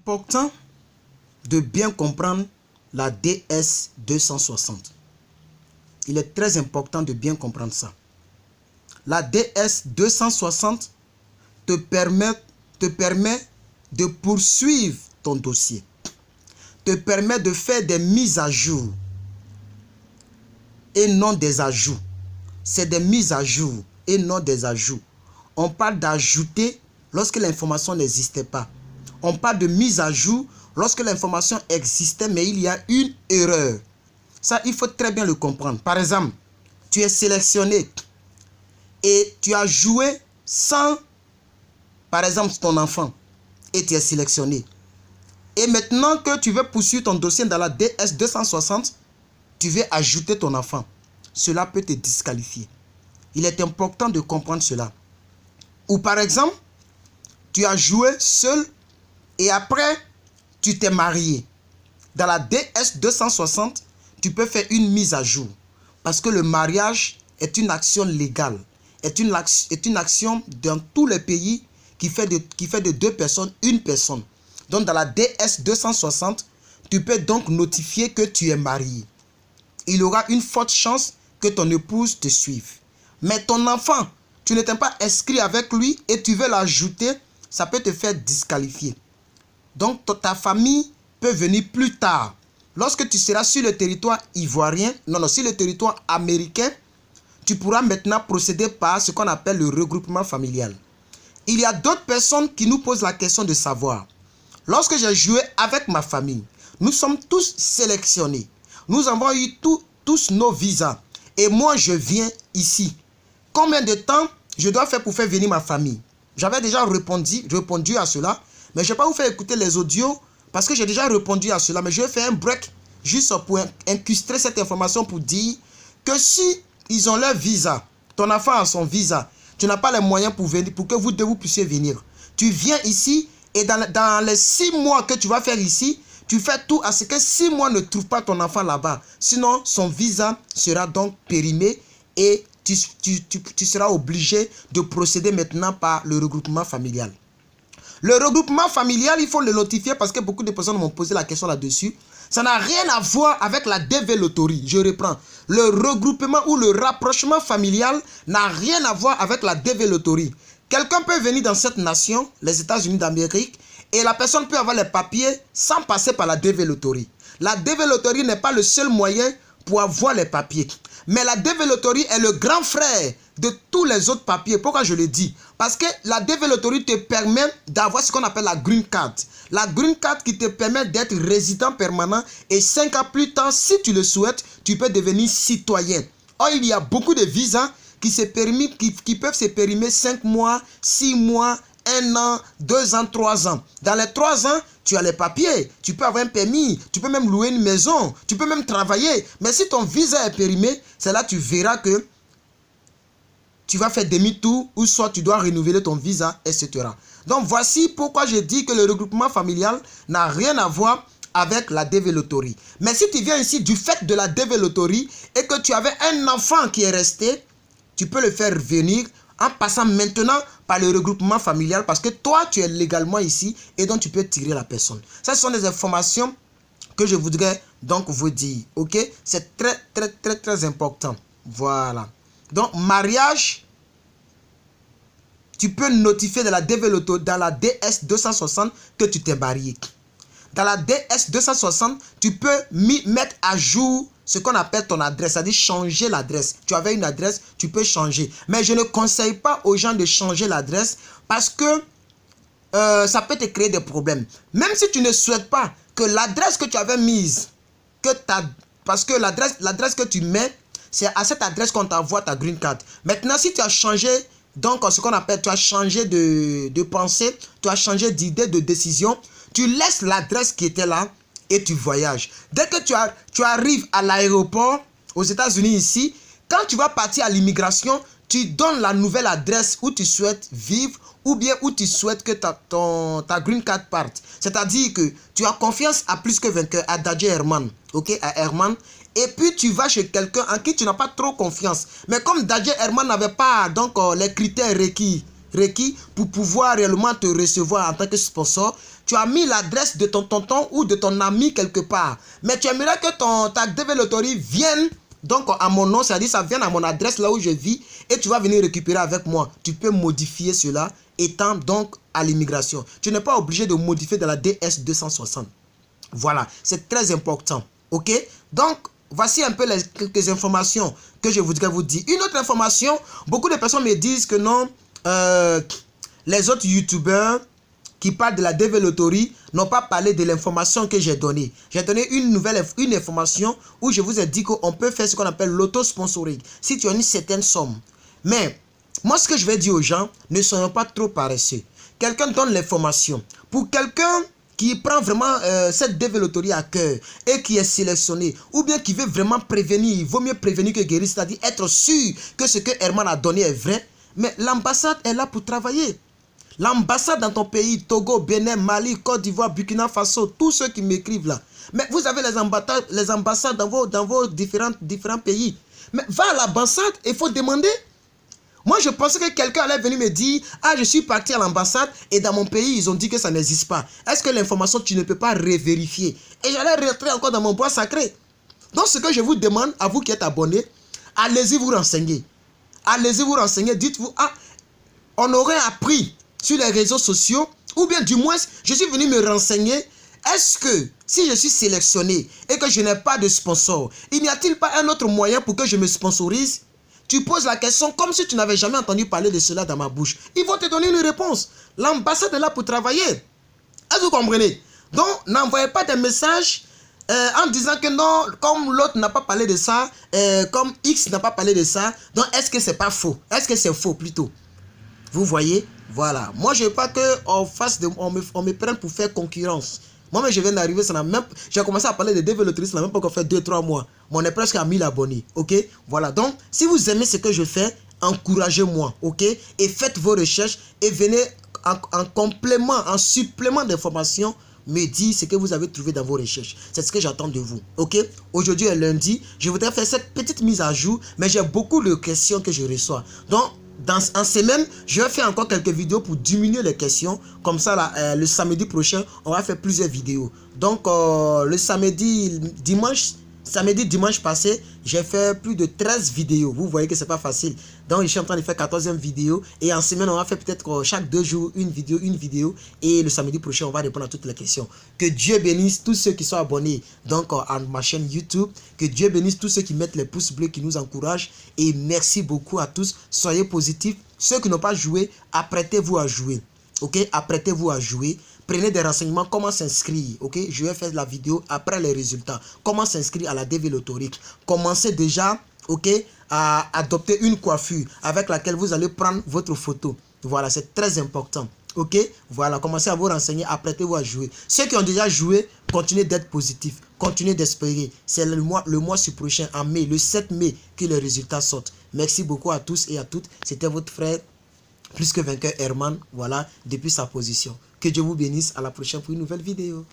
important de bien comprendre la DS 260. Il est très important de bien comprendre ça. La DS 260 te permet de poursuivre ton dossier, te permet de faire des mises à jour et non des ajouts. C'est des mises à jour et non des ajouts. On parle d'ajouter lorsque l'information n'existait pas. On parle de mise à jour lorsque l'information existait mais il y a une erreur. Ça, il faut très bien le comprendre. Par exemple, tu es sélectionné et tu as joué sans, par exemple, ton enfant et tu es sélectionné. Et maintenant que tu veux poursuivre ton dossier dans la DS 260, tu veux ajouter ton enfant. Cela peut te disqualifier. Il est important de comprendre cela. Ou par exemple, tu as joué seul et après, tu t'es marié. Dans la DS 260, tu peux faire une mise à jour. Parce que le mariage est une action légale. Est une action dans tous les pays qui fait de deux personnes une personne. Donc dans la DS 260, tu peux donc notifier que tu es marié. Il y aura une forte chance que ton épouse te suive. Mais ton enfant, tu n'étais pas inscrit avec lui et tu veux l'ajouter, ça peut te faire disqualifier. Donc ta famille peut venir plus tard. Lorsque tu seras sur le territoire ivoirien, sur le territoire américain, tu pourras maintenant procéder par ce qu'on appelle le regroupement familial. Il y a d'autres personnes qui nous posent la question de savoir. Lorsque j'ai joué avec ma famille, nous sommes tous sélectionnés. Nous avons eu tous nos visas. Et moi, je viens ici. Combien de temps je dois faire pour faire venir ma famille? J'avais déjà répondu à cela. Mais je ne vais pas vous faire écouter les audios parce que j'ai déjà répondu à cela. Mais je vais faire un break juste pour incrustrer cette information pour dire que si ils ont leur visa, ton enfant a son visa, tu n'as pas les moyens pour venir, pour que vous deux vous puissiez venir. Tu viens ici et dans les 6 mois que tu vas faire ici, tu fais tout à ce que 6 mois ne trouvent pas ton enfant là-bas. Sinon, son visa sera donc périmé et tu seras obligé de procéder maintenant par le regroupement familial. Le regroupement familial, il faut le notifier parce que beaucoup de personnes m'ont posé la question là-dessus. Ça n'a rien à voir avec la dévéloterie. Je reprends. Le regroupement ou le rapprochement familial n'a rien à voir avec la dévéloterie. Quelqu'un peut venir dans cette nation, les États-Unis d'Amérique, et la personne peut avoir les papiers sans passer par la dévéloterie. La dévéloterie n'est pas le seul moyen pour avoir les papiers. Mais la dévéloterie est le grand frère de tous les autres papiers. Pourquoi je le dis? Parce que la dévéloterie te permet d'avoir ce qu'on appelle la green card. La green card qui te permet d'être résident permanent et 5 ans plus tard, si tu le souhaites, tu peux devenir citoyen. Or, il y a beaucoup de visas qui peuvent se périmer 5 mois, 6 mois, 1 an, 2 ans, 3 ans. Dans les 3 ans, tu as les papiers, tu peux avoir un permis, tu peux même louer une maison, tu peux même travailler. Mais si ton visa est périmé, c'est là que tu verras que tu vas faire demi-tour ou soit tu dois renouveler ton visa, etc. Donc voici pourquoi je dis que le regroupement familial n'a rien à voir avec la dévéloterie. Mais si tu viens ici du fait de la dévéloterie et que tu avais un enfant qui est resté, tu peux le faire venir en passant maintenant par le regroupement familial parce que toi, tu es légalement ici et donc tu peux tirer la personne. Ça, ce sont des informations que je voudrais donc vous dire. Ok? C'est très, très, très, très important. Voilà. Donc, mariage, tu peux notifier dans la DS 260 que tu t'es marié. Dans la DS 260, tu peux mettre à jour ce qu'on appelle ton adresse, c'est-à-dire changer l'adresse. Tu avais une adresse, tu peux changer. Mais je ne conseille pas aux gens de changer l'adresse parce que ça peut te créer des problèmes. Même si tu ne souhaites pas que l'adresse que tu avais mise, parce que l'adresse que tu mets, c'est à cette adresse qu'on t'envoie ta green card. Maintenant, si tu as changé, donc ce qu'on appelle, tu as changé de pensée, tu as changé d'idée, de décision, tu laisses l'adresse qui était là et tu voyages. Dès que tu arrives à l'aéroport, aux États-Unis ici, quand tu vas partir à l'immigration, tu donnes la nouvelle adresse où tu souhaites vivre ou bien où tu souhaites que ta green card parte. C'est-à-dire que tu as confiance à plus que vainqueur, à Dadje Herman, ok, à Herman. Et puis tu vas chez quelqu'un en qui tu n'as pas trop confiance. Mais comme Dadje Herman n'avait pas donc les critères requis pour pouvoir réellement te recevoir en tant que sponsor, Tu as mis l'adresse de ton tonton ou de ton ami quelque part. Mais tu aimerais que ta développerie vienne donc à mon nom, c'est-à-dire ça vient à mon adresse là où je vis et tu vas venir récupérer avec moi. Tu peux modifier cela étant donc à l'immigration. Tu n'es pas obligé de modifier dans la DS 260. Voilà, c'est très important. Ok? Donc, voici un peu quelques informations que je voudrais vous dire. Une autre information, beaucoup de personnes me disent que non, les autres youtubeurs qui parlent de la développerie n'ont pas parlé de l'information que j'ai donnée. J'ai donné une information où je vous ai dit qu'on peut faire ce qu'on appelle l'auto-sponsoring si tu as une certaine somme. Mais moi, ce que je vais dire aux gens, ne soyons pas trop paresseux. Quelqu'un donne l'information. Pour quelqu'un qui prend vraiment cette développerie à cœur et qui est sélectionné, ou bien qui veut vraiment prévenir, il vaut mieux prévenir que guérir, c'est-à-dire être sûr que ce que Herman a donné est vrai, mais l'ambassade est là pour travailler. L'ambassade dans ton pays, Togo, Bénin, Mali, Côte d'Ivoire, Burkina Faso, tous ceux qui m'écrivent là. Mais vous avez les ambassades dans vos différents pays. Mais va à l'ambassade, il faut demander. Moi, je pensais que quelqu'un allait venir me dire « Ah, je suis parti à l'ambassade et dans mon pays, ils ont dit que ça n'existe pas. » Est-ce que l'information, tu ne peux pas revérifier? Et j'allais rentrer encore dans mon bois sacré. Donc, ce que je vous demande, à vous qui êtes abonnés, allez-y vous renseigner. Allez-y vous renseigner. Dites-vous « Ah, on aurait appris sur les réseaux sociaux, ou bien du moins, je suis venu me renseigner. Est-ce que si je suis sélectionné et que je n'ai pas de sponsor, il n'y a-t-il pas un autre moyen pour que je me sponsorise? » Tu poses la question comme si tu n'avais jamais entendu parler de cela dans ma bouche. Ils vont te donner une réponse. L'ambassade est là pour travailler. Est-ce que vous comprenez? Donc, n'envoyez pas des messages en disant que non, comme l'autre n'a pas parlé de ça, comme X n'a pas parlé de ça, donc est-ce que c'est pas faux? Est-ce que c'est faux plutôt? Vous voyez? Voilà. Moi, je ne veux pas qu'on me prenne pour faire concurrence. Moi-même, je viens d'arriver, j'ai commencé à parler de développerie, ça n'a même pas encore fait 2-3 mois. Mais on est presque à 1000 abonnés, ok? Voilà, donc, si vous aimez ce que je fais, encouragez-moi, ok? Et faites vos recherches et venez en complément, en supplément d'informations, me dire ce que vous avez trouvé dans vos recherches. C'est ce que j'attends de vous, ok? Aujourd'hui est lundi, je voudrais faire cette petite mise à jour, mais j'ai beaucoup de questions que je reçois. Donc, en semaine, je vais faire encore quelques vidéos pour diminuer les questions. Comme ça, là, le samedi prochain, on va faire plusieurs vidéos. Donc, le samedi, dimanche passé, j'ai fait plus de 13 vidéos. Vous voyez que c'est pas facile. Donc, je suis en train de faire 14e vidéo. Et en semaine, on va faire peut-être chaque 2 jours une vidéo. Et le samedi prochain, on va répondre à toutes les questions. Que Dieu bénisse tous ceux qui sont abonnés donc à ma chaîne YouTube. Que Dieu bénisse tous ceux qui mettent les pouces bleus, qui nous encouragent. Et merci beaucoup à tous. Soyez positifs. Ceux qui n'ont pas joué, apprêtez-vous à jouer. Ok, apprêtez-vous à jouer. Prenez des renseignements, comment s'inscrire, ok? Je vais faire la vidéo après les résultats. Comment s'inscrire à la développerie. Commencez déjà, ok, à adopter une coiffure avec laquelle vous allez prendre votre photo. Voilà, c'est très important, ok? Voilà, commencez à vous renseigner, apprêtez-vous à jouer. Ceux qui ont déjà joué, continuez d'être positifs, continuez d'espérer. C'est le mois prochain, en mai, le 7 mai, que les résultats sortent. Merci beaucoup à tous et à toutes. C'était votre frère, plus que vainqueur Herman, voilà, depuis sa position. Que Dieu vous bénisse. À la prochaine pour une nouvelle vidéo.